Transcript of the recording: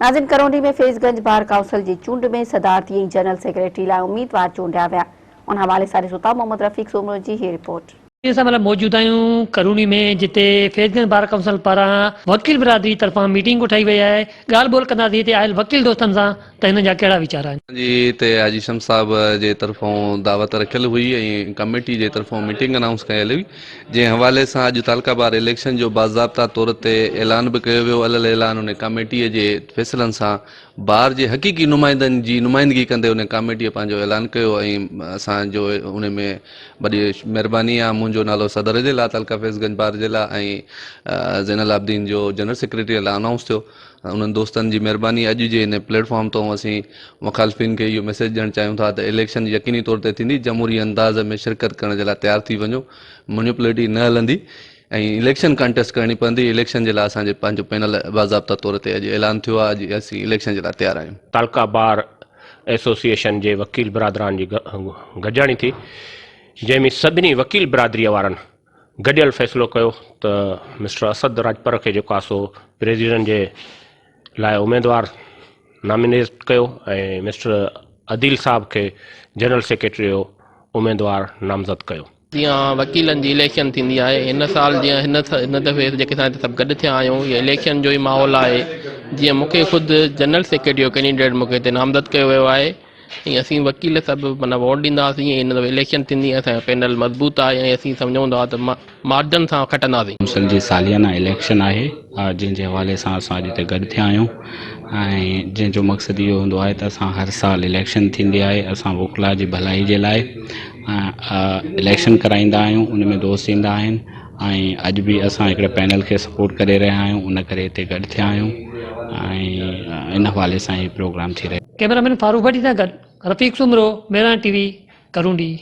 नाज़िन ڪرونڊي में फैज़गंज bar council जी चूंड में सदारती जनरल सेक्रेटरी लाइ उम्मीदवार चूंडिया विया। उन हवाले सां ॾिसो मोहम्मद रफ़ीक सोमरो जी ही रिपोर्ट। मौजूद आहियूं क़रूनी में, जिते फैज़गंज बार काउंसिल पारां वकील बिरादरी तरफ़ां मीटिंग उठाई वई आहे। ॻाल्हि ॿोल कंदासीं हिते आयल वकील दोस्तनि सां त हिन जा कहिड़ा वीचार आहिनि। जी हिते आजीशम साहब जे तरफ़ों दावत रखियल हुई ऐं कमेटी जे तरफ़ों मीटिंग अनाउंस कयल हुई, जंहिं हवाले सां अॼु तालका बार इलेक्शन जो बाज़ाब्ता तौर ते ऐलान बि कयो वियो। अलॻि ऐलान उन कमेटीअ जे फ़ैसिलनि सां बार जे हक़ीक़ी नुमाइंदनि जी नुमाइंदगी कंदे उन कमेटीअ पंहिंजो ऐलान कयो ऐं असांजो उन में वॾी महिरबानी आहे। मुंहिंजो नालो सदर जे लाइ तालका फैज़गंज बार जे लाइ ऐं ज़ैनल आबदीन जो जनरल सेक्रेटरी लाइ अनाउंस थियो। उन्हनि दोस्तनि जी महिरबानी। अॼु जे हिन प्लेटफॉर्म तो असीं मुखालफ़िन खे इहो मैसेज ॾियणु चाहियूं था त इलेक्शन यकीनी तौर ते थींदी। जमहूरी अंदाज़ में शिरकत करण जे लाइ तयारु थी वञो। म्यूनिसिपैलिटी न हलंदी ऐं इलेक्शन कंटेस्ट करणी पवंदी। इलेक्शन जे लाइ असांजे पंहिंजो पैनल बाज़ाब्ता तौर ते अॼु ऐलान थियो आहे। अॼु असीं इलेक्शन जे लाइ तयारु आहियूं। तालका बार एसोसिएशन जे वकील बिरादरान जी गॾिजाणी थी, जंहिंमें सभिनी वकील बिरादरीअ वारनि गॾियल फ़ैसिलो कयो त मिस्टर असद राजपर खे जेको आहे सो प्रेसिडेंट जे लाइ उम्मीदवार नॉमिनेट कयो ऐं मिस्टर अदील साहब खे जनरल सेक्रेटरी जो उम्मीदवार नामज़द कयो। जीअं वकीलनि जी इलेक्शन थींदी आहे, हिन साल जीअं हिन दफ़े जेके असां सभु गॾु थिया आहियूं, इहे इलेक्शन जो ई माहौल आहे। जीअं मूंखे ख़ुदि जनरल सेक्रेटरी जो कैंडिडेट मूंखे हिते नामज़द कयो वियो आहे ऐं असीं वकील सभु माना वोट ॾींदासीं। हिन दफ़े इलेक्शन थींदी, असांजो पैनल मज़बूत आहे ऐं असीं सम्झूं था त मार्जन सां खटंदासीं। काउंसिल जी सालियाना इलेक्शन आहे, जंहिंजे हवाले सां असां अॼु हिते गॾु थिया आहियूं ऐं जंहिंजो मक़सदु इहो हूंदो आहे त असां हर साल इलेक्शन थींदी आहे, असां वोकला जी भलाई जे लाइ इलेक्शन कराईंदा आहियूं। उन में दोस्त ईंदा आहिनि ऐं अॼु बि असां हिकिड़े पैनल खे सपोर्ट करे रहिया आहियूं। उन करे हिते गॾु थिया आहियूं ऐं इन हवाले सां ही प्रोग्राम थी रहियो। कैमरामैन फारूक भट्टी सां गॾु रफ़ीक सोमरो, मेरा टीवी, क़रूंडी।